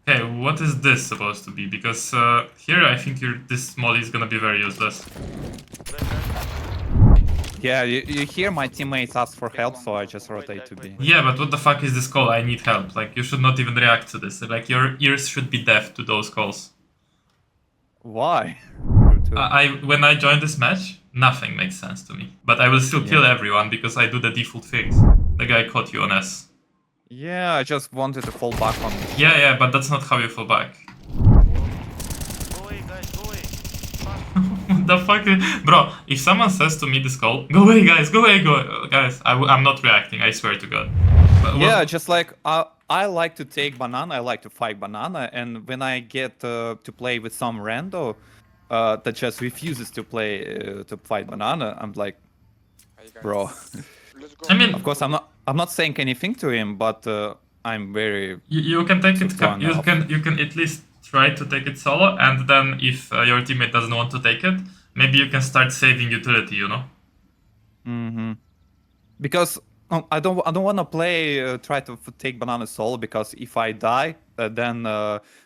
Okay, what is this supposed to be? Because here I think this molly is gonna be very useless. Yeah, you hear my teammates ask for help, so I just rotate to B. Yeah, but what the fuck is this call? I need help. Like, you should not even react to this. Like, your ears should be deaf to those calls. Why? When I join this match, nothing makes sense to me. But I will still kill everyone because I do the default things. The guy caught you on S. Yeah, I just wanted to fall back on. Yeah, but that's not how you fall back. Go away, guys, go away. What the fuck? Bro, if someone says to me this call, go away, guys, go away, go. Guys, I'm not reacting, I swear to God. Yeah, just like I like to take banana, I like to fight banana, and when I get to play with some rando that just refuses to play to fight banana, I'm like, bro. I mean, of course, I'm not saying anything to him, but I'm very. You can take it. You can at least try to take it solo, and then if your teammate doesn't want to take it, maybe you can start saving utility. You know. Because I don't want to play try to take banana solo, because if I die, then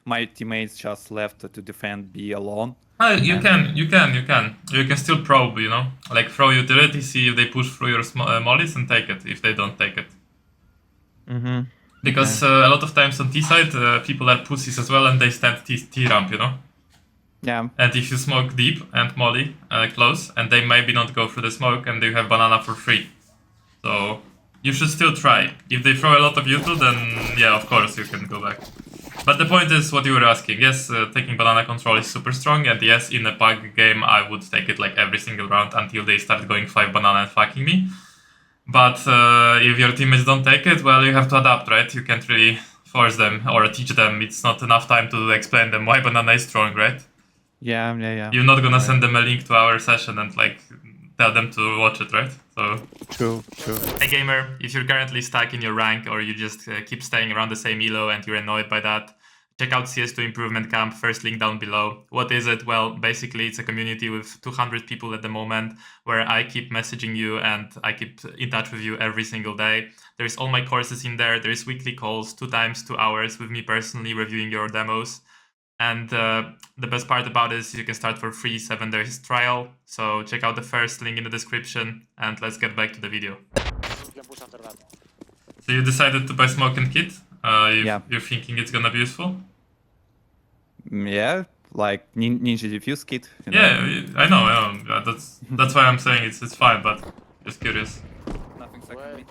my teammates just left to defend B alone. You can still probe. You know, like throw utility, see if they push through your mollies, and take it. If they don't take it. Because a lot of times on T side, people are pussies as well, and they stand T ramp, you know. Yeah. And if you smoke deep and molly close, and they maybe not go through the smoke, and you have banana for free. So you should still try. If they throw a lot of util, then yeah, of course you can go back. But the point is what you were asking. Yes, taking banana control is super strong, and yes, in a pug game I would take it like every single round until they start going 5 banana and fucking me. But if your teammates don't take it, well, you have to adapt, right? You can't really force them or teach them. It's not enough time to explain them why banana is strong, right? Yeah. You're not gonna send them a link to our session and like tell them to watch it, right? So True. Hey gamer, if you're currently stuck in your rank or you just keep staying around the same elo and you're annoyed by that, check out CS2 Improvement Camp, first link down below. What is it? Well, basically it's a community with 200 people at the moment where I keep messaging you and I keep in touch with you every single day. There's all my courses in there, there's weekly calls, 2 times 2 hours with me personally reviewing your demos. And the best part about it is you can start for free 7 days trial. So check out the first link in the description and let's get back to the video. So you decided to buy smoke and kit? You're thinking it's gonna be useful? Yeah, like Ninja Defuse kit. You know? Yeah, I know. Yeah, that's why I'm saying it's fine, but just curious. Nothing second.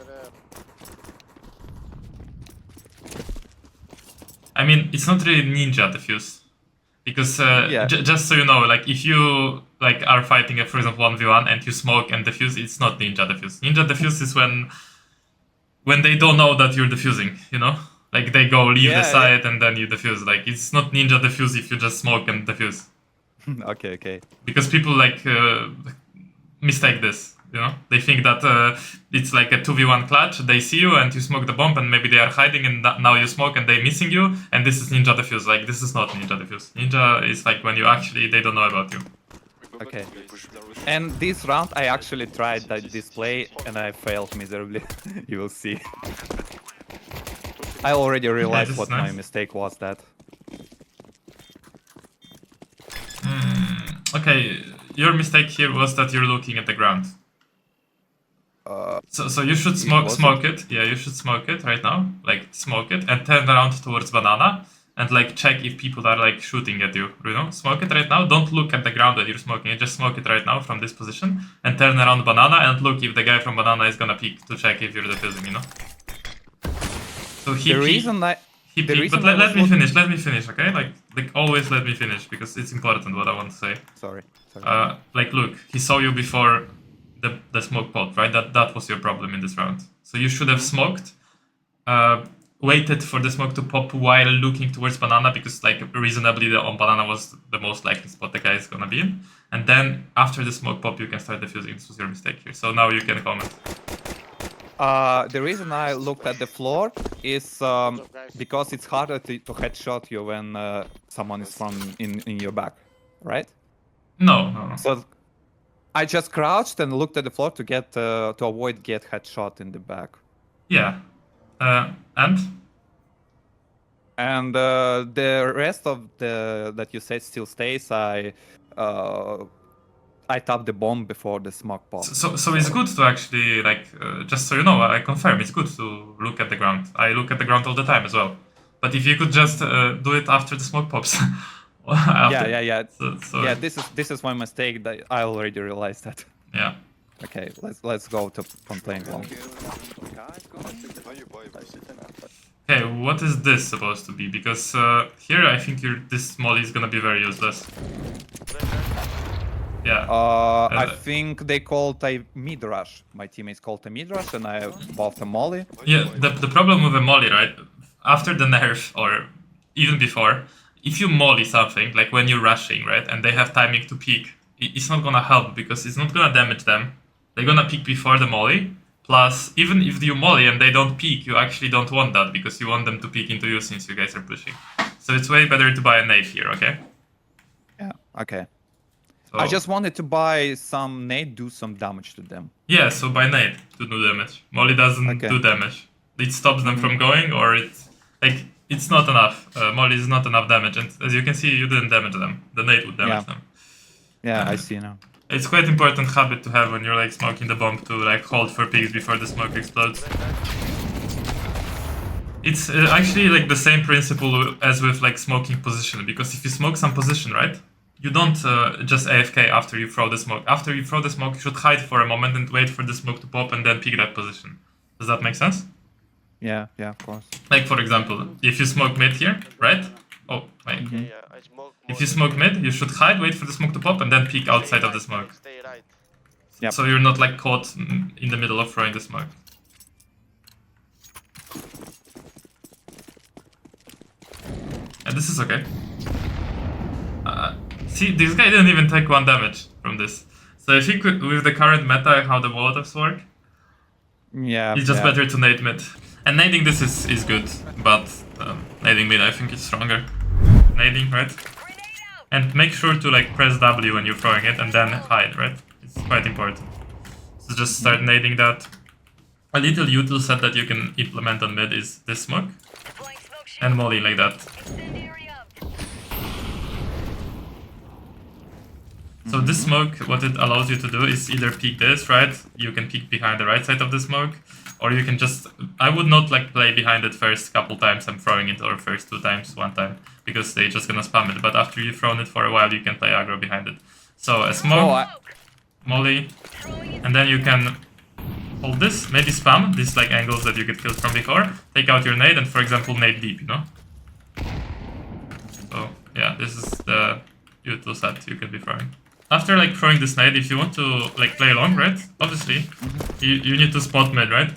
I mean, it's not really Ninja Defuse. Because just so you know, like if you like are fighting for example 1v1 and you smoke and defuse, it's not Ninja Defuse. Ninja Defuse is when they don't know that you're defusing, you know? Like they go leave the site and then you defuse. Like it's not Ninja Defuse if you just smoke and defuse. Okay. Because people like mistake this. You know, they think that it's like a 2v1 clutch. They see you and you smoke the bomb, and maybe they are hiding, and now you smoke and they're missing you. And this is Ninja Defuse. Like this is not Ninja Defuse. Ninja is like when you actually they don't know about you. Okay. And this round I actually tried that display and I failed miserably. You will see. I already realized what my mistake was. That. Okay, your mistake here was that you're looking at the ground. So you should smoke it. Yeah, you should smoke it right now. Like smoke it and turn around towards banana and like check if people are like shooting at you. You know, smoke it right now. Don't look at the ground that you're smoking it. Just smoke it right now from this position and turn around banana and look if the guy from banana is gonna peek to check if you're defusing. You know. So let me finish. Okay, like always let me finish because it's important what I want to say. Sorry. Like look, he saw you before the smoke pot, right? That was your problem in this round. So you should have smoked, waited for the smoke to pop while looking towards banana because like reasonably on banana was the most likely spot the guy is gonna be in. And then after the smoke pop you can start defusing. This was your mistake here. So now you can comment. The reason I looked at the floor is because it's harder to headshot you when someone is in your back, right? No. So I just crouched and looked at the floor to get to avoid headshot in the back. Yeah. And? And the rest of the that you said still stays. I tapped the bomb before the smoke pop. So it's good to actually, like, just so you know, I confirm, it's good to look at the ground. I look at the ground all the time as well. But if you could just do it after the smoke pops. Yeah. So, Yeah, this is my mistake. That I already realized that. yeah. Okay, let's go to from playing long. Okay, what is this supposed to be? Because here I think this molly is gonna be very useless. Yeah. I think they called a mid rush. My teammates called a mid rush, and I buffed a molly. Yeah, the problem with a molly, right? After the nerf, or even before, if you molly something, like when you're rushing, right, and they have timing to peek, it's not gonna help because it's not gonna damage them. They're gonna peek before the molly. Plus, even if you molly and they don't peek, you actually don't want that because you want them to peek into you since you guys are pushing. So it's way better to buy a nade here, okay? Yeah. Okay. So, I just wanted to buy some nade, do some damage to them. yeah, so buy nade to do damage. Molly doesn't Okay. do damage. It stops them from going, or it's not enough. Molly is not enough damage, and as you can see, you didn't damage them. The nade would damage them. Yeah, I see now. It's quite important habit to have when you're like smoking the bomb to like hold for peaks before the smoke explodes. It's actually like the same principle as with like smoking position, because if you smoke some position, right, you don't just AFK after you throw the smoke. After you throw the smoke, you should hide for a moment and wait for the smoke to pop and then pick that position. Does that make sense? Yeah, of course. Like for example, if you smoke mid here, right? Oh, wait. Yeah, I smoke. If you smoke mid, you should hide, wait for the smoke to pop, and then peek outside of the smoke. Stay right. Yep. So you're not like caught in the middle of throwing the smoke. And this is okay. See, this guy didn't even take 1 damage from this. So I think with the current meta, how the Molotovs work, Yeah. it's just yeah. better to nade mid. And nading this is good, but nading mid I think is stronger. Nading, right? And make sure to like press W when you're throwing it and then hide, right? It's quite important. So just start nading that. A little util set that you can implement on mid is this smoke. And molly like that. So this smoke, what it allows you to do is either peek this, right? You can peek behind the right side of the smoke, or you can just... I would not like play behind it first couple times I'm throwing it, or first 2 times, 1 time, because they're just gonna spam it. But after you've thrown it for a while, you can play aggro behind it. So a smoke, molly, and then you can hold this, maybe spam these like angles that you get killed from before, take out your nade, and for example nade deep, you know? So yeah, this is the util set you could be throwing. After like throwing this nade, if you want to like play long, right? Obviously, you need to spot mid, right?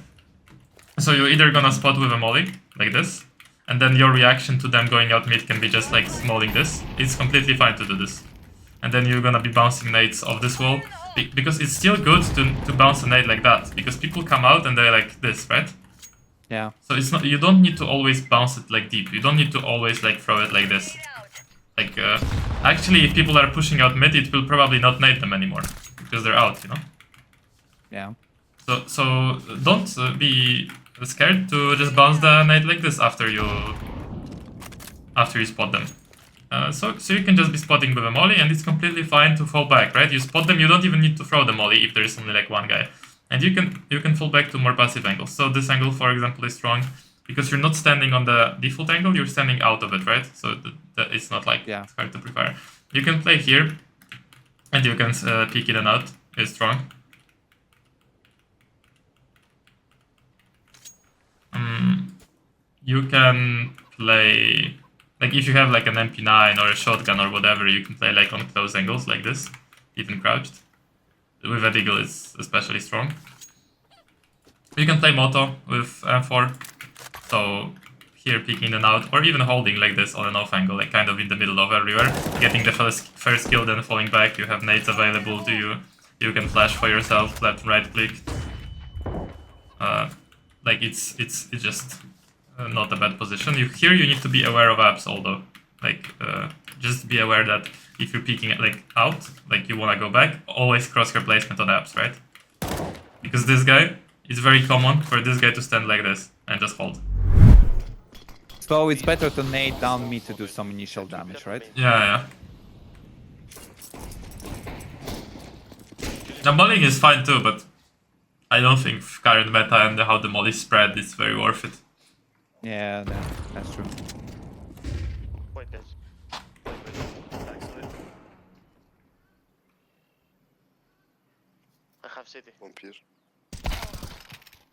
So you're either gonna spot with a molly, like this, and then your reaction to them going out mid can be just like smalling this. It's completely fine to do this. And then you're gonna be bouncing nades off this wall, because it's still good to bounce a nade like that, because people come out and they're like this, right? Yeah. So it's not, you don't need to always bounce it like deep. You don't need to always like throw it like this. Like, actually, if people are pushing out mid, it will probably not nade them anymore, because they're out, you know? Yeah. So don't be scared to just bounce the nade like this after you spot them. So you can just be spotting with a molly, and it's completely fine to fall back, right? You spot them, you don't even need to throw the molly if there is only like 1 guy. And you can fall back to more passive angles. So this angle, for example, is strong, because you're not standing on the default angle, you're standing out of it, right? So it's not like it's hard to prepare. You can play here, and you can peek in and out. It's strong. You can play, like if you have like an MP9 or a shotgun or whatever, you can play like on close angles like this, even crouched. With a deagle, it's especially strong. You can play moto with M4. So here peeking in and out, or even holding like this on an off angle, like kind of in the middle of everywhere, getting the first kill, then falling back. You have nades available to you. You can flash for yourself, left and right click. Like it's just not a bad position. Here you need to be aware of apps, although like just be aware that if you're peeking like out, like you wanna go back, always crosshair placement on apps, right? Because this guy, it's very common for this guy to stand like this and just hold. So it's better to nade down mid to do some initial damage, right? Yeah. The mollying is fine too, but I don't think current meta and how the molly spread is very worth it. Yeah, that's true. Wait, guys. Wait. Backside. I have city. One here.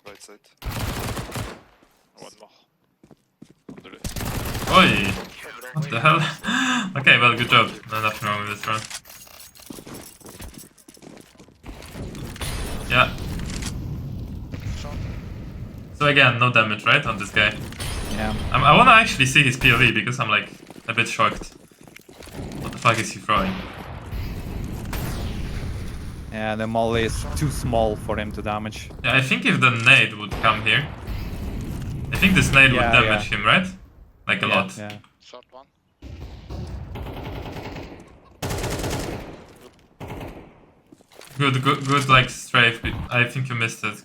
Right side. One more. Oi! What the hell? Okay, well, good job. No, nothing wrong with this run. Yeah. So again, no damage, right, on this guy? Yeah. I wanna actually see his POV because I'm like a bit shocked. What the fuck is he throwing? Yeah, the molly is too small for him to damage. Yeah, I think if the nade would come here, I think this nade would Yeah, damage him, right? Like a lot. Yeah. Short one. Good, like strafe. I think you missed it.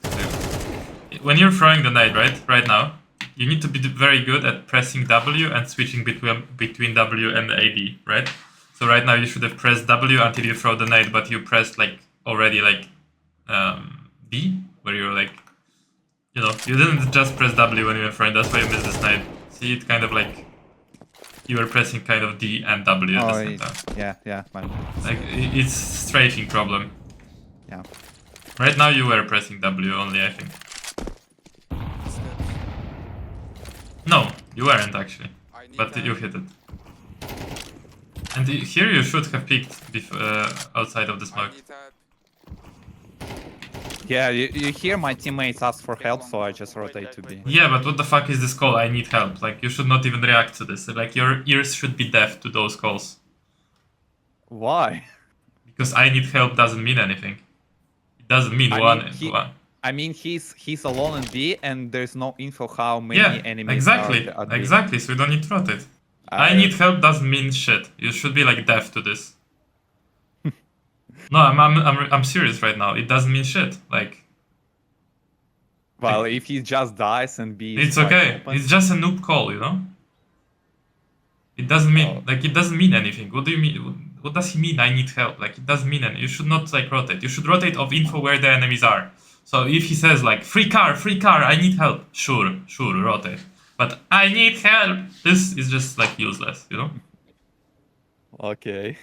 When you're throwing the nade, right now, you need to be very good at pressing W and switching between W and AD, right? So right now you should have pressed W until you throw the nade, but you pressed like already like D, where you're like, you know, you didn't just press W when you were throwing. That's why you missed this nade. See, it kind of like you were pressing kind of D and W at the same time. Yeah, man. Like it's strafing problem. Yeah. Right now you were pressing W only, I think. No, you weren't actually, but you hit it. And here you should have peeked outside of the smoke. Yeah, you hear my teammates ask for help, so I just rotate to B. Yeah, but what the fuck is this call? I need help. Like, you should not even react to this. Like, your ears should be deaf to those calls. Why? Because I need help doesn't mean anything. It doesn't mean one. I mean, he's alone in B, and there's no info how many Yeah, enemies exactly, are at B. exactly. So we don't need to rotate. I need help doesn't mean shit. You should be like deaf to this. No, I'm serious right now. It doesn't mean shit. Like, well, if he just dies and B is it's wide okay. open- It's just a noob call, you know. It doesn't mean like it doesn't mean anything. What do you mean? What does he mean? I need help. Like it doesn't mean anything. You should not like rotate. You should rotate of info where the enemies are. So if he says like free car, I need help. Sure, rotate. But I need help. This is just like useless, you know. Okay.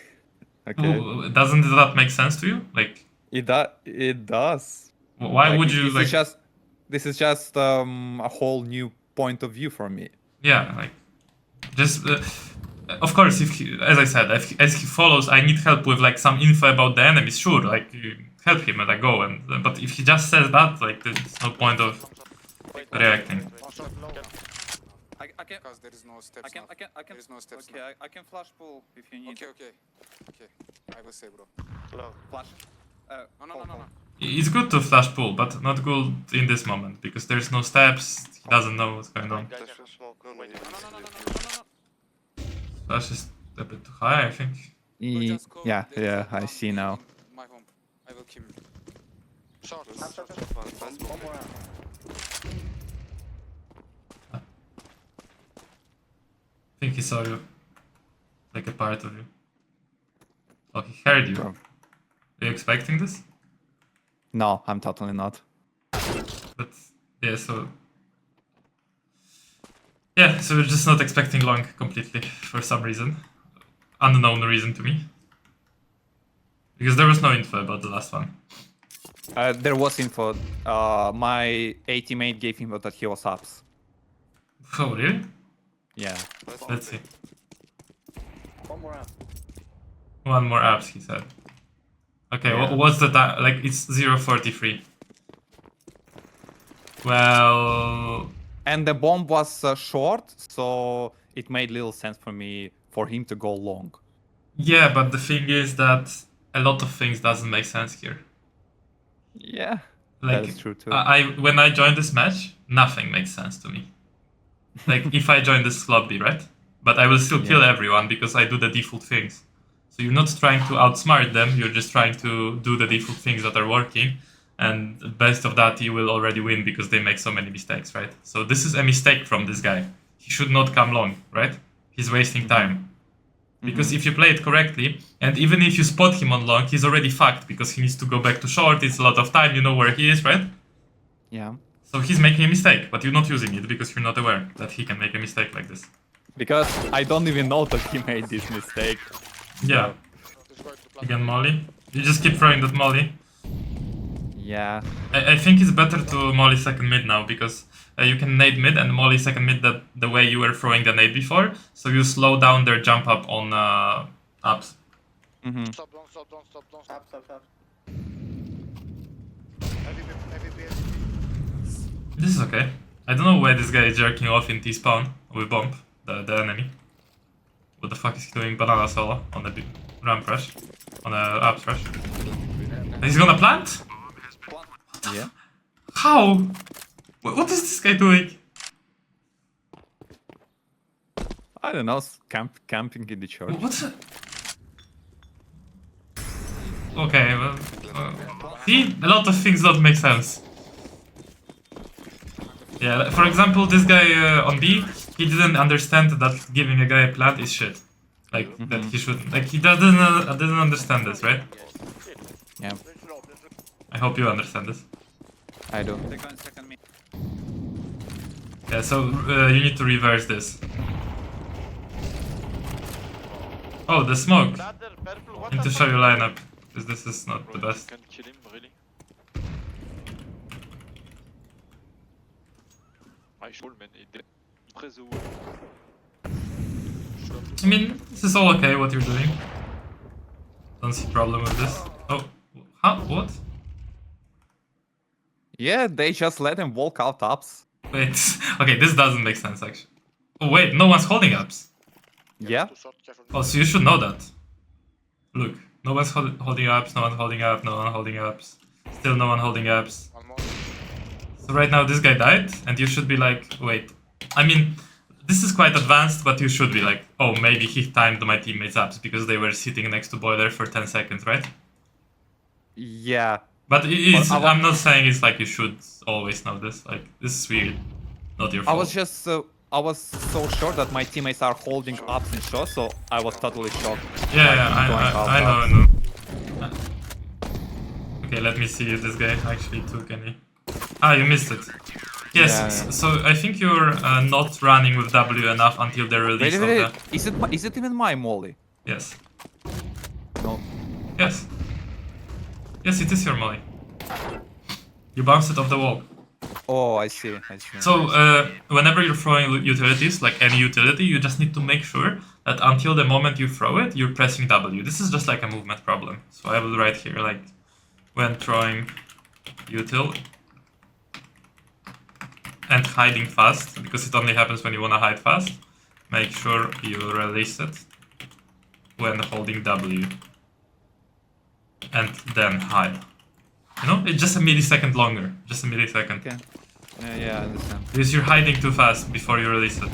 Okay. Doesn't that make sense to you? Like, It does. why Like, would you like? This is just a whole new point of view for me. Yeah, like, just of course, if he, as I said, as he follows, I need help with like some info about the enemies. Sure, like you help him and I go. And but if he just says that, like, there's no point of reacting. I can. Because there is no steps. I can. There is no steps. Okay, I can flash pull if you need. Okay. I will say, bro. Low. Flash. No. It's good to flash pull, but not good in this moment because there's no steps. He doesn't know what's going on. Guys, Flash smoke on Wait, me. No. Flash is a bit too high, I think. Yeah, I see now. My home. I will kill you. Short. One more. I think he saw you, like a part of you. Oh, he heard you. Bro. Are you expecting this? No, I'm totally not. But yeah, so we're just not expecting long completely for some reason, unknown reason to me, because there was no info about the last one. There was info. My A teammate gave info that he was ups. Oh really? Yeah. Let's see. One more up. One more apps, he said. Okay, Yeah. what's the time? Like it's 0:43. Well, And the bomb was short, so it made little sense for me for him to go long. yeah, but the thing is that a lot of things doesn't make sense here. Yeah. Like, that is true too. when I joined this match, nothing makes sense to me. Like if I join this lobby, right? But I will still kill everyone because I do the default things. So you're not trying to outsmart them, you're just trying to do the default things that are working. And best of that, you will already win because they make so many mistakes, right? So this is a mistake from this guy. he should not come long, right? He's wasting time. Because if you play it correctly, and even if you spot him on long, he's already fucked because he needs to go back to short, it's a lot of time, you know where he is, right? Yeah. So he's making a mistake, but you're not using it because you're not aware that he can make a mistake like this. Because I don't even know that he made this mistake. Yeah. He's going to plant. Again, molly. You just keep throwing that molly. Yeah. I think it's better to molly second mid now because you can nade mid and molly second mid the way you were throwing the nade before. So you slow down their jump up on ups. Stop, don't stop, don't stop, don't stop. Stop. Heavy B. This is okay. I don't know why this guy is jerking off in T-spawn with bomb, the enemy. What the fuck is he doing banana solo on the ramp rush? On the ups rush? He's gonna plant? Yeah. How? What is this guy doing? I don't know. Camping in the church. What's it? Okay, well, see, a lot of things don't make sense. Yeah, for example, this guy on B, he didn't understand that giving a guy a plant is shit. Like that he should, like he didn't understand this, right? Yeah. I hope you understand this. I do. Yeah, so you need to reverse this. Oh, the smoke. Ladder, purple, what Need the to show fuck? you lineup because this is not the best. Can kill him, really? I should, man. He press the wall. I mean, this is all okay what you're doing. Don't see problem with this. Oh, how? What? Yeah, they just let him walk out ups. Wait. Okay, this doesn't make sense actually. Oh wait, no one's holding ups. Yeah. Too short, careful. Oh, so you should know that. Look, no one's holding ups, no one holding up, no one holding ups. Still no one holding ups. One more. So right now this guy died, and you should be like, wait. I mean, this is quite advanced, but you should be like, oh, maybe he timed my teammates' ups because they were sitting next to boiler for 10 seconds, right? Yeah. But it's, Well, I'm not saying it's like you should always know this. Like, this is weird. Not your I fault. was just I was so sure that my teammates are holding ups in shot, so I was totally shocked. Yeah, Like, I going know, out I know. Okay, let me see if this guy actually took any. Ah, you missed it. Yes, Yeah. so I think you're not running with W enough until the release Wait, of wait. the... Is it even my molly? Yes. No. Yes. Yes, it is your molly. You bounced it off the wall. Oh, I see. So, whenever you're throwing utilities, like any utility, you just need to make sure that until the moment you throw it, you're pressing W. This is just like a movement problem. So I will write here, like, when throwing util and hiding fast, because it only happens when you want to hide fast, make sure you release it when holding W. And then hide. You know, it's just a millisecond longer. Just a millisecond. Okay. Yeah, I understand. Because you're hiding too fast before you release it.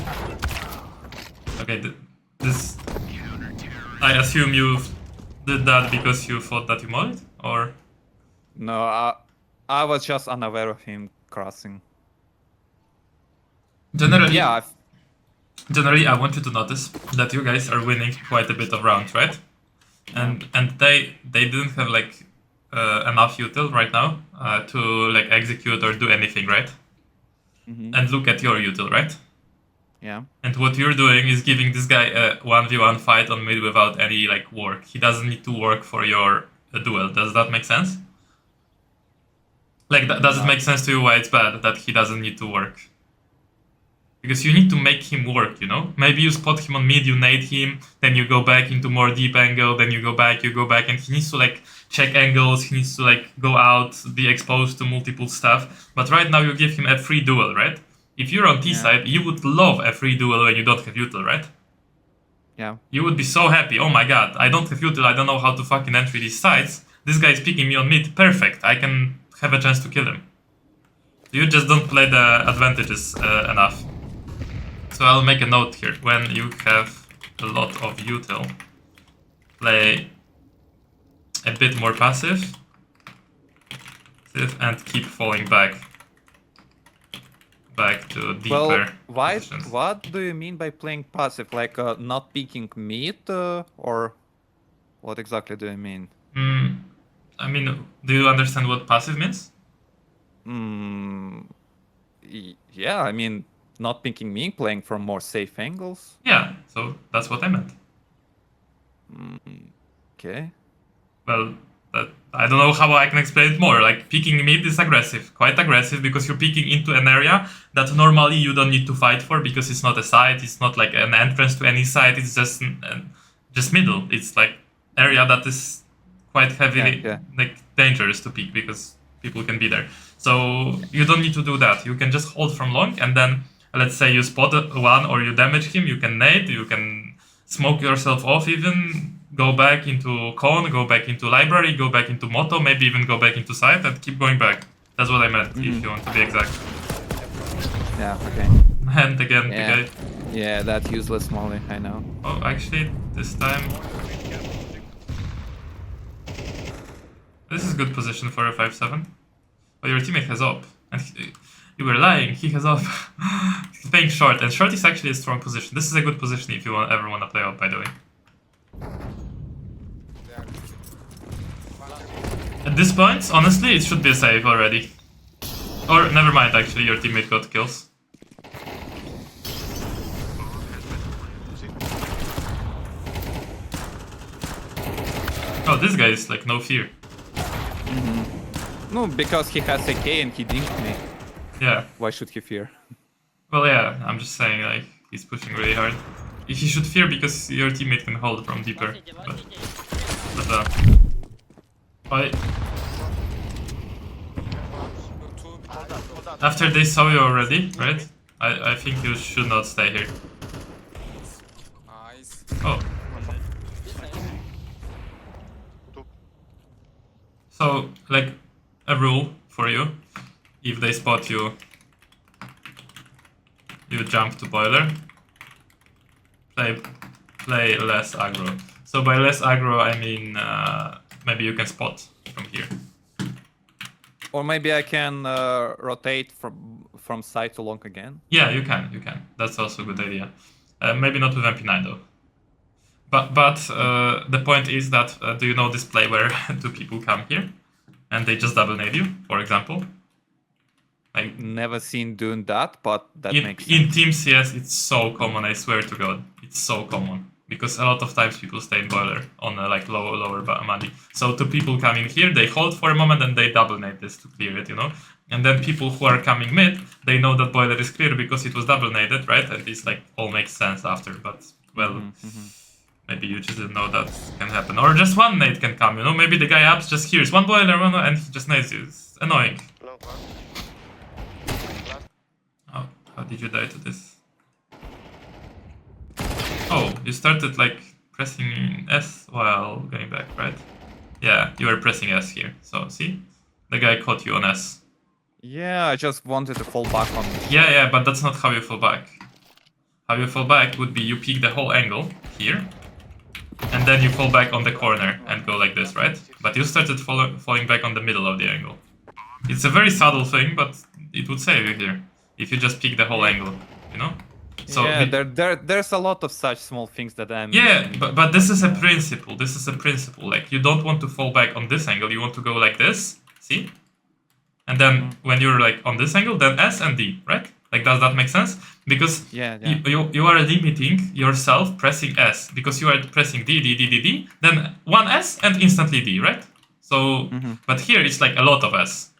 Okay, this... I assume you did that because you thought that you modded? Or... No, I was just unaware of him crossing. Generally, Yeah, generally, I want you to notice that you guys are winning quite a bit of rounds, right? And they didn't have like enough util right now to like execute or do anything, right? And look at your util, right? yeah. And what you're doing is giving this guy a 1v1 fight on mid without any like work. He doesn't need to work for your duel. Does that make sense? Like, does it make sense to you why it's bad that he doesn't need to work? Because you need to make him work, you know? Maybe you spot him on mid, you nade him, then you go back into more deep angle, then you go back, and he needs to like check angles, he needs to like go out, be exposed to multiple stuff. But right now you give him a free duel, right? If you're on T side, you would love a free duel when you don't have util, right? Yeah. You would be so happy, oh my god, I don't have util, I don't know how to fucking entry these sites. This guy is picking me on mid, perfect, I can have a chance to kill him. You just don't play the advantages enough. So I'll make a note here. When you have a lot of util, play a bit more passive and keep falling back back to deeper Well, positions. what do you mean by playing passive? Like not peeking mid, or what exactly do you mean? I mean, do you understand what passive means? Yeah, I mean, not picking me, playing from more safe angles. Yeah, so that's what I meant. Okay. Well, I don't know how I can explain it more. Like, peeking mid is aggressive, quite aggressive, because you're peeking into an area that normally you don't need to fight for because it's not a site, it's not like an entrance to any site, it's just middle. It's like area that is quite heavily Yeah. like dangerous to peek because people can be there. So you don't need to do that. You can just hold from long, and then let's say you spot one or you damage him, you can nade, you can smoke yourself off even, go back into Con, go back into Library, go back into Moto, maybe even go back into site and keep going back. That's what I meant, if you want to be exact. Yeah, okay. And again, Yeah. the guy... Yeah, that useless molly, I know. Oh, actually, this time... This is good position for a 5-7. But your teammate has op. And you were lying, he has op. He's playing short, and short is actually a strong position. This is a good position if you ever want to play op, by the way. At this point, honestly, it should be a save already. Or, never mind, actually, your teammate got kills. Oh, this guy is like no fear. No, because he has AK and he dinked me. Yeah. Why should he fear? Well, yeah, I'm just saying, like, he's pushing really hard. He should fear because your teammate can hold from deeper. But after they saw you already, right? I think you should not stay here. Nice. Oh. So, like, a rule for you. If they spot you, you jump to boiler. Play less aggro. So by less aggro, I mean maybe you can spot from here. Or maybe I can rotate from side to long again. Yeah, you can. That's also a good idea. Maybe not with MP9 though. But the point is that do you know this play where two people come here and they just double nade you, for example? Like, Never seen doing that, but that makes in sense. Team CS, it's so common. I swear to God, it's so common because a lot of times people stay in boiler on like lower money. So two people come in here, they hold for a moment and they double nade this to clear it, you know. And then people who are coming mid, they know that boiler is clear because it was double naded, right? And this like all makes sense after. But well, maybe you just didn't know that can happen, or just one nade can come, you know. Maybe the guy ups just hears one boiler, and he just nades you. It's annoying. Oh, how did you die to this? Oh, you started like pressing S while going back, right? Yeah, you were pressing S here. So see, the guy caught you on S. Yeah, I just wanted to fall back on. Yeah, but that's not how you fall back. How you fall back would be you peek the whole angle here, and then you fall back on the corner and go like this, right? But you started falling back on the middle of the angle. It's a very subtle thing, but it would save you here if you just peek the whole angle, you know? So yeah, there's a lot of such small things that I'm yeah, missing. but this is a principle. This is a principle. Like, you don't want to fall back on this angle. You want to go like this, see? And then when you're like on this angle, then S and D, right? Like, does that make sense? Because Yeah. you are limiting yourself pressing S because you are pressing D, then one S and instantly D, right? So, but here it's like a lot of S.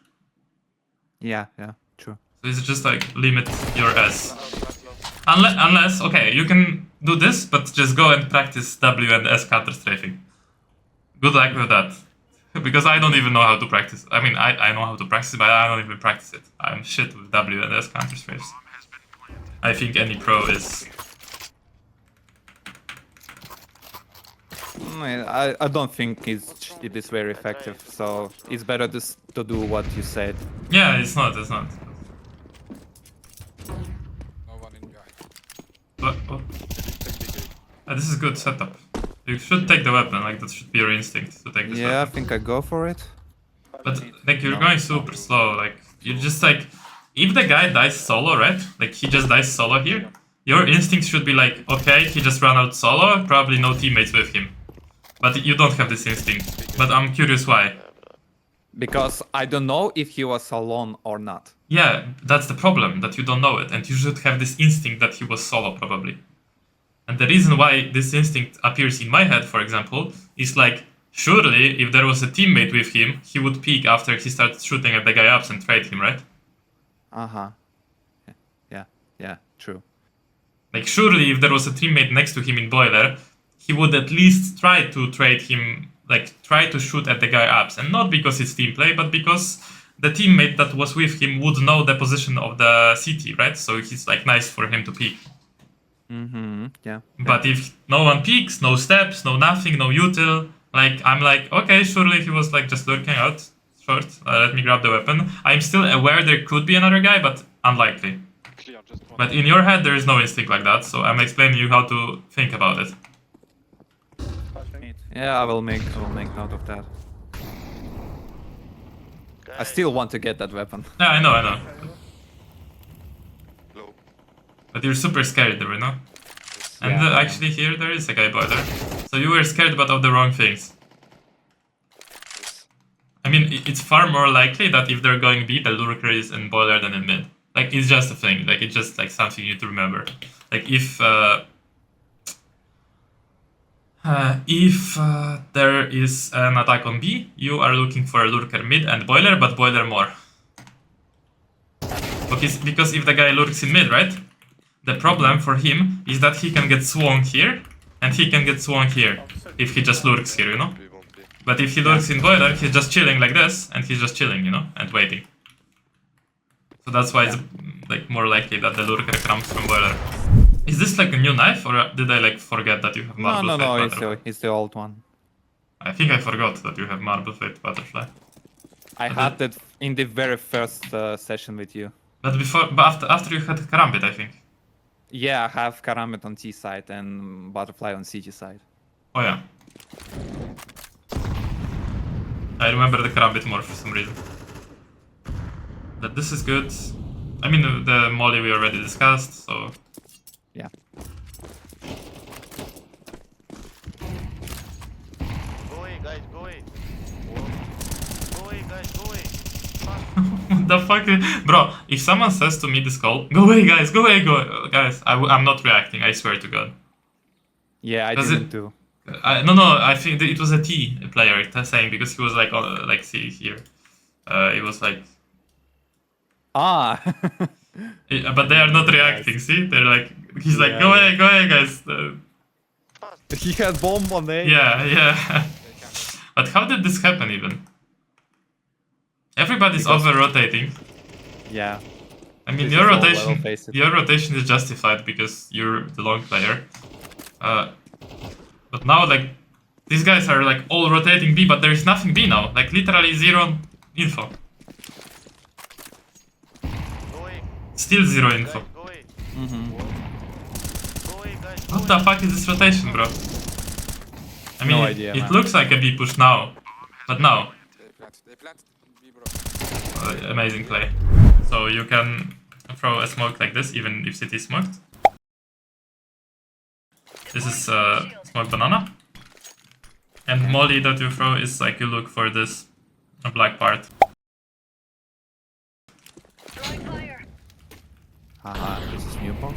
Yeah, true. So it's just like limit your S. Unless, okay, you can do this, but just go and practice W and S counter strafing. Good luck with that. Because I don't even know how to practice. I mean, I know how to practice it, but I don't even practice it. I'm shit with W and S counter strafes. I think any pro is... I don't think it is very effective, so it's better to do what you said. Yeah, it's not. No one in behind. But, this is good setup. You should take the weapon, like that should be your instinct to take this Yeah, I weapon. think I go for it. But like you're going super slow, like you just like if the guy dies solo, right? Like he just dies solo here, your instinct should be like, okay, he just ran out solo, probably no teammates with him. But you don't have this instinct. But I'm curious why. Because I don't know if he was alone or not. Yeah, that's the problem, that you don't know it. And you should have this instinct that he was solo, probably. And the reason why this instinct appears in my head, for example, is like, surely, if there was a teammate with him, he would peek after he starts shooting at the guy ups and trade him, right? Uh-huh. Yeah, true. Like, surely, if there was a teammate next to him in Boiler, he would at least try to trade him, like, try to shoot at the guy ups. And not because it's team play, but because the teammate that was with him would know the position of the CT, right? So it's, like, nice for him to peek. Mm-hmm, yeah. But if no one peeks, no steps, no nothing, no util, like, I'm like, okay, surely he was, like, just lurking out. Short, let me grab the weapon. I'm still aware there could be another guy, but unlikely. Clear, just one. But in your head, there is no instinct like that, so I'm explaining you how to think about it. Yeah, I will make note of that. I still want to get that weapon. Yeah, I know. Low. But you're super scared there, you know? And Yeah, I am. actually here, there is a guy boiler. So you were scared but of the wrong things. Yes. I mean, it's far more likely that if they're going B, the lurker is in boiler than in mid. Like, it's just a thing. Like, it's just, like, something you need to remember. Like, if there is an attack on B, you are looking for a lurker mid and boiler, but boiler more. Because if the guy lurks in mid, right? The problem for him is that he can get swung here, and he can get swung here, if he just lurks here, you know? We won't be. But if he lurks in boiler, he's just chilling like this, and he's just chilling, you know, and waiting. So that's why it's like more likely that the lurker comes from boiler. Is this like a new knife, or did I like forget that you have marble fate butterfly? It's the old one. I think I forgot that you have marble fate butterfly. I had that in the very first session with you. But after you had karambit, I think. Yeah, I have Karambit on T side and Butterfly on CT side. Oh yeah. I remember the karambit more for some reason. But this is good. I mean, the molly we already discussed, so... Yeah. Go away, guys, go away. Go away, guys, go away. What the fuck? Bro, if someone says to me this call, go away guys, go away, go... Guys, I'm not reacting, I swear to God. Yeah, I Does didn't it- do. No, I think it was a T player saying, because he was like, see here. It was like... Ah! But they are not reacting, see? They're like... He's like, go away, guys. He had bomb on A. Yeah. But how did this happen even? Everybody's over-rotating. Yeah. I mean, This your is all rotation, level-based. your rotation is justified because you're the long player. But now, like, these guys are like all rotating B, but there is nothing B now. Like, literally zero info. Go away, Still zero guys, info. go away. Mm-hmm. Go away, guys, go What the away. fuck is this rotation, bro? I mean, No it- idea, it man. looks like a B push now, but now, They plant. B, bro. amazing play. So you can throw a smoke like this, even if city is smoked. This is smoke banana. And molly that you throw is like you look for this black part. Haha, this is new box.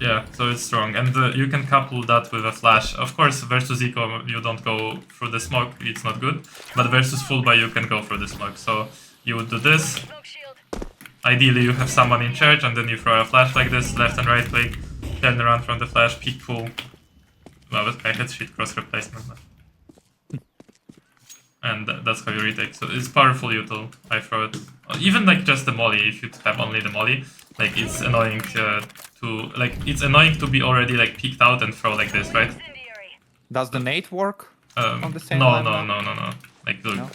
Yeah, so it's strong, and you can couple that with a flash. Of course, versus eco, you don't go through the smoke, it's not good. But versus full buy, you can go through the smoke. So you would do this. Ideally, you have someone in charge, and then you throw a flash like this, left and right click, turn around from the flash, peek full. Well, I had shit cross replacement. And that's how you retake. So it's powerful util. I throw it. Even like just the molly, if you have only the molly, like it's annoying it's annoying to be already like peeked out and throw like this, right? Does the nade work? On the same no. level? Like look, No?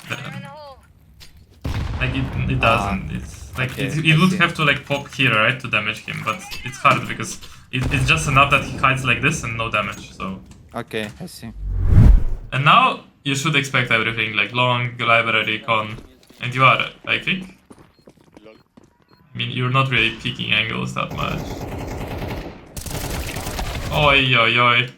like it doesn't. It's like okay, it I would see. have to like pop here, right, to damage him, but it's hard because it's just enough that he hides like this and no damage. So Okay, I see. and now you should expect everything like long library con, and you are, I think. I mean, you're not really picking angles that much. Oi, oi, oi.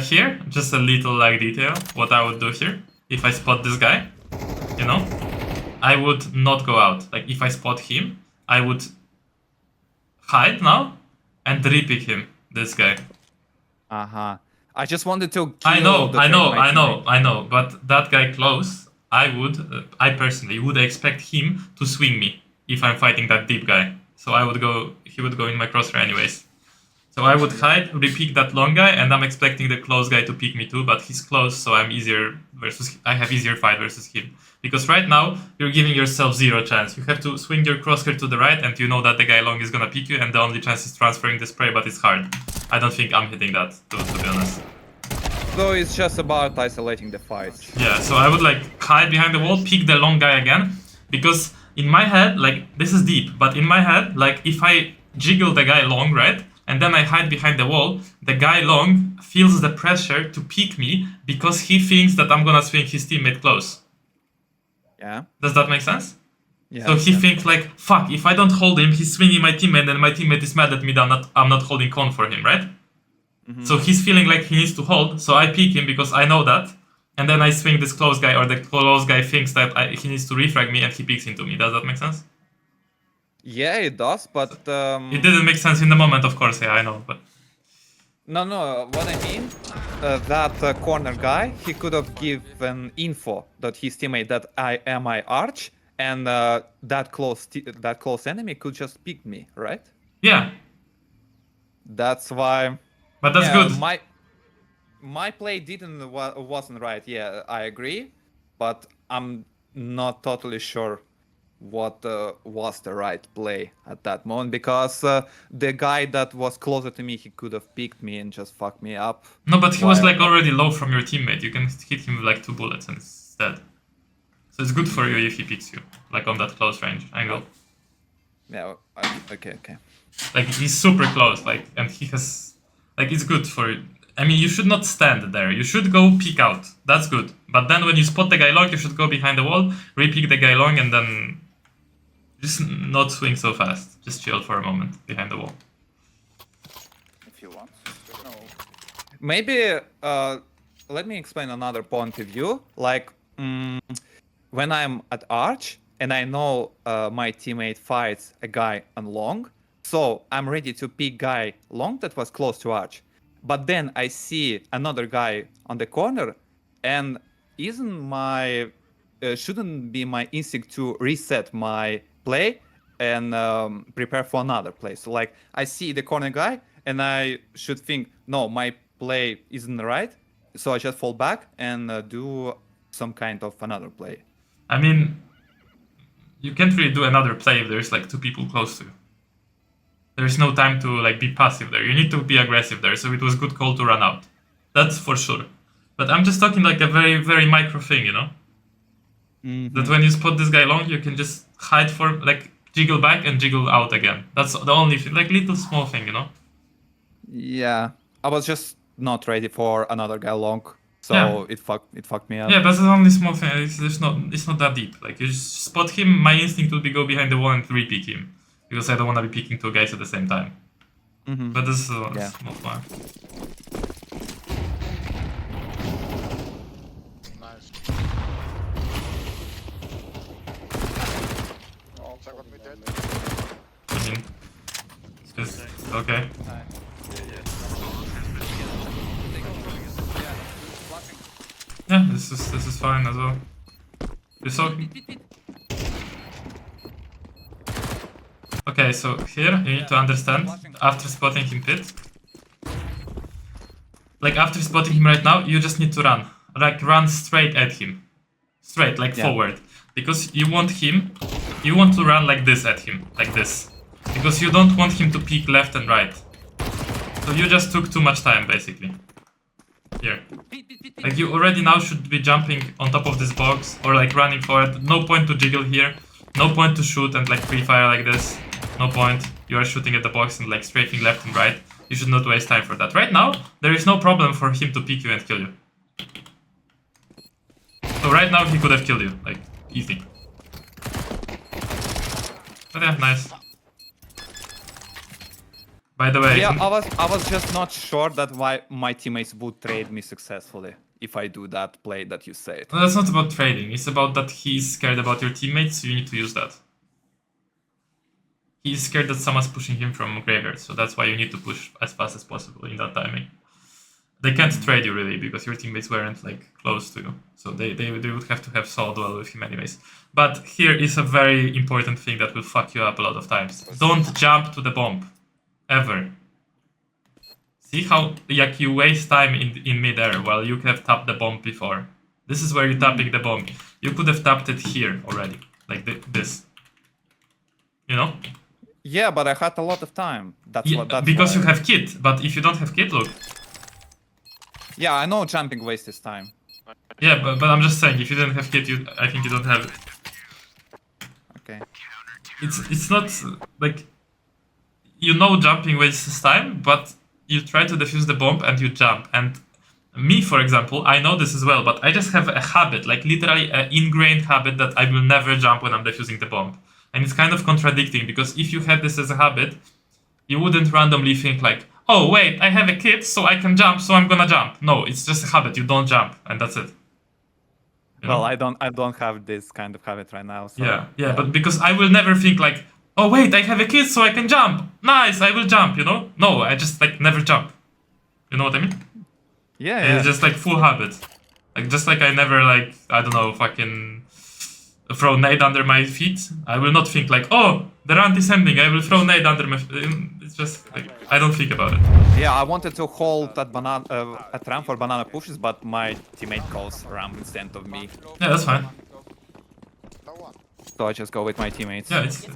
Here, just a little like detail, what I would do here, if I spot this guy, you know, I would not go out. Like, if I spot him, I would hide now and repick him, this guy. Uh-huh. I just wanted to kill I know, my teammate. but that guy close, I personally would expect him to swing me if I'm fighting that deep guy. So he would go in my crosshair anyways. So I would hide, repick that long guy, and I'm expecting the close guy to pick me too, but he's close, so I have easier fight versus him. Because right now, you're giving yourself zero chance. You have to swing your crosshair to the right, and you know that the guy long is gonna pick you, and the only chance is transferring the spray, but it's hard. I don't think I'm hitting that, to be honest. So it's just about isolating the fights. Yeah, so I would like hide behind the wall, pick the long guy again, because in my head, like, this is deep, but in my head, like, if I jiggle the guy long, right, and then I hide behind the wall, the guy long feels the pressure to pick me because he thinks that I'm gonna swing his teammate close. Yeah. Does that make sense? Yeah. So he thinks like, fuck, if I don't hold him, he's swinging my teammate, and my teammate is mad at me that I'm not holding con for him, right? So he's feeling like he needs to hold, so I pick him because I know that, and then I swing this close guy, or the close guy thinks that he needs to refrag me, and he picks into me. Does that make sense? Yeah, it does, but It didn't make sense in the moment, of course, yeah, I know, but... no, what I mean, that corner guy, he could have given info that his teammate that I am my arch, and that close enemy could just pick me, right? Yeah, That's why. but that's yeah, good. My play wasn't right. Yeah, I agree, but I'm not totally sure what was the right play at that moment, because the guy that was closer to me, he could have picked me and just fucked me up. No, but he was While- like already low from your teammate. You can hit him with like 2 bullets and it's dead. So it's good for you if he picks you, like on that close range angle. Yeah. Okay. Like he's super close, like, and he has, like, it's good for. I mean, you should not stand there. You should go peek out. That's good. But then when you spot the guy long, you should go behind the wall, re-pick the guy long, and then just not swing so fast. Just chill for a moment behind the wall. If you want. No. Maybe let me explain another point of view. Like when I'm at arch and I know my teammate fights a guy on long, so I'm ready to pick guy long that was close to arch. But then I see another guy on the corner, and shouldn't be my instinct to reset my play and prepare for another play. So like I see the corner guy and I should think, no, my play isn't right. So I just fall back and do some kind of another play. I mean, you can't really do another play if there's like 2 people close to you. There's no time to like be passive there. You need to be aggressive there. So it was good call to run out. That's for sure. But I'm just talking like a very, very micro thing, you know? That when you spot this guy long, you can just hide for, like, jiggle back and jiggle out again. That's the only thing, like, little small thing, you know? Yeah, I was just not ready for another guy long, so Yeah. it fucked me up. Yeah, that's the only small thing. It's not that deep. Like, you just spot him, my instinct would be go behind the wall and re-pick him. Because I don't want to be picking 2 guys at the same time. But this is a Yeah. small plan. Nice. Second mid dead. I mean, it's just, okay. Yeah, this is fine as well. You saw. Okay, so here you need to understand, after spotting him pit, like after spotting him right now, you just need to run. Like run straight at him. Straight, like forward. Because you want to run like this at him, like this. Because you don't want him to peek left and right. So you just took too much time, basically. Here. Like you already now should be jumping on top of this box, or like running forward. No point to jiggle here. No point to shoot and like pre-fire like this. No point. You are shooting at the box and like strafing left and right. You should not waste time for that. Right now, there is no problem for him to pick you and kill you. So right now he could have killed you, like, easy. But yeah, nice. By the way, Yeah, I was just not sure that my teammates would trade me successfully if I do that play that you said. no, that's not about trading. It's about that he's scared about your teammates, so you need to use that. He's scared that someone's pushing him from graveyard, so that's why you need to push as fast as possible in that timing. They can't trade you really because your teammates weren't like close to you, so they would have to have solo duel with him anyways. But here is a very important thing that will fuck you up a lot of times. Don't jump to the bomb, ever. See how like you waste time in midair while you have tapped the bomb before. This is where you're tapping the bomb. You could have tapped it here already, like this. You know? Yeah, but I had a lot of time. That's because why. you have kit, but if you don't have kit, look. Yeah, I know jumping wastes time. Yeah, but I'm just saying, if you didn't have kit, I think you don't have it. Okay. It's not like you know jumping wastes time, but you try to defuse the bomb and you jump. And me, for example, I know this as well, but I just have a habit, like literally an ingrained habit that I will never jump when I'm defusing the bomb. And it's kind of contradicting because if you had this as a habit, you wouldn't randomly think like, oh wait, I have a kit, so I can jump, so I'm gonna jump. No, it's just a habit. You don't jump, and that's it. You know? Well, I don't have this kind of habit right now. So, yeah, but because I will never think like, oh wait, I have a kit, so I can jump. Nice, I will jump. You know? No, I just like never jump. You know what I mean? Yeah. It's just like full habit. Like just like I never like I don't know fucking throw nade under my feet. I will not think like, oh, the run is ending. I will throw nade under my. It's just like I don't think about it. Yeah, I wanted to hold that banana at ramp for banana pushes, but my teammate calls ramp instead of me. Yeah, that's fine. No one. So I just go with my teammates. Yeah, it's.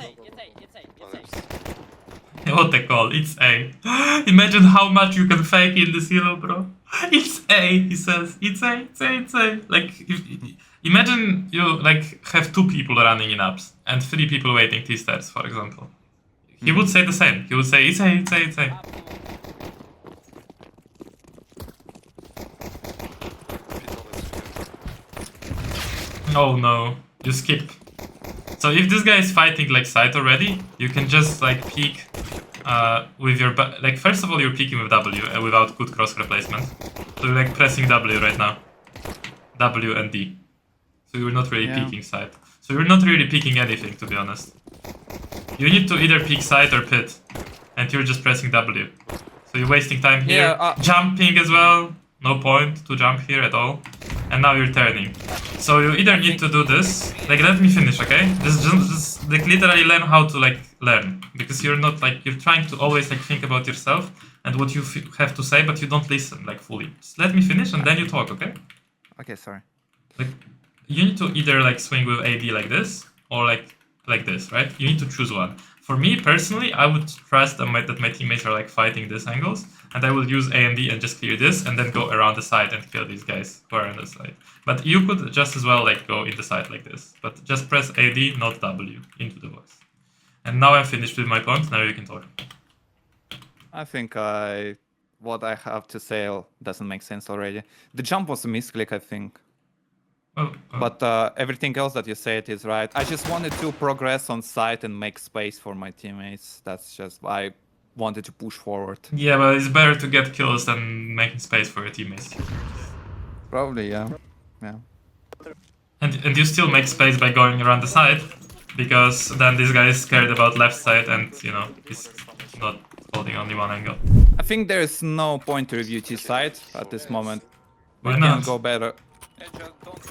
What they call it's A. Imagine how much you can fake in this hero, bro. It's A, he says. It's A, it's A, it's A. Like, imagine you like have 2 people running in apps and 3 people waiting T-stars, for example. He would say the same. He would say it's A, it's A, it's A. Oh no, you skip. So if this guy is fighting like side already, you can just like peek with your like first of all you're peeking with W without good cross replacement. So you're like pressing W right now, W and D. So you're not really peeking side. So you're not really peeking anything, to be honest. You need to either peek side or pit, and you're just pressing W. So you're wasting time here. Jumping as well. No point to jump here at all. And now you're turning. So you either need to do this. Like, let me finish, okay? Just like literally learn how to like learn, because you're not like you're trying to always like think about yourself and what you have to say, but you don't listen like fully. Just let me finish and then you talk, okay? Okay, sorry. Like, you need to either like swing with AD like this or like this, right? You need to choose one. For me personally, I would trust that my teammates are like fighting these angles, and I will use A and D and just clear this, and then go around the side and kill these guys who are on the side. But you could just as well like go in the side like this, but just press AD, not W, into the box. And now I'm finished with my point. Now you can talk. I think what I have to say doesn't make sense already. The jump was a misclick, I think. But everything else that you said is right. I just wanted to progress on site and make space for my teammates. That's just why I wanted to push forward. Yeah, but it's better to get kills than making space for your teammates. Probably, yeah. And you still make space by going around the side, because then this guy is scared about left side and, you know, he's not holding only one angle. I think there is no point to review T side at this moment. Why We not? can go better.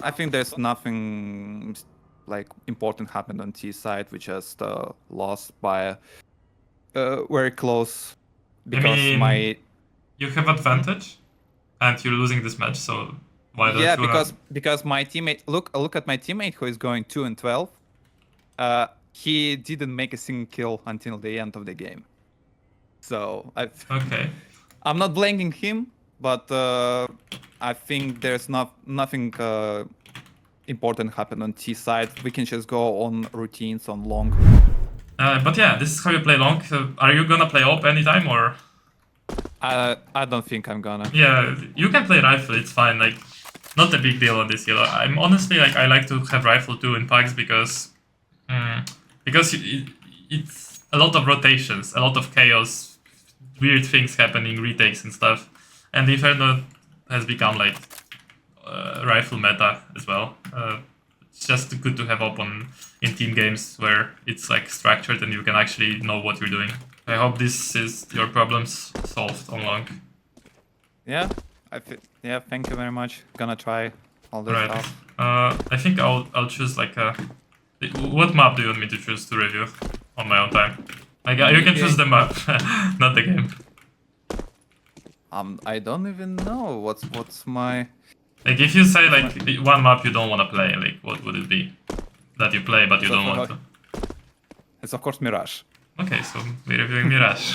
I think there's nothing like important happened on T side. We just lost by very close because you have advantage and you're losing this match, so why don't you because my teammate look at my teammate who is going 2 and 12. He didn't make a single kill until the end of the game. So I'm not blaming him, but I think there's nothing important happened on T side. We can just go on routines on long. But yeah, this is how you play long. Are you gonna play op anytime or? I don't think I'm gonna. Yeah, you can play rifle. It's fine. Like not a big deal on this yellow. I'm honestly like I like to have rifle 2 in packs because it's a lot of rotations, a lot of chaos, weird things happening, retakes and stuff. And Inferno has become like rifle meta as well. It's just good to have up in team games where it's like structured and you can actually know what you're doing. I hope this is your problems solved on long. Yeah, yeah. Thank you very much. Gonna try all this Right. stuff. I think I'll choose like a. What map do you want me to choose to review on my own time? Like you can choose the map, not the game. I don't even know what's my. Like if you say like one map you don't want to play, like what would it be? That you play but you don't want to. It's of course Mirage. Okay, so we're reviewing Mirage.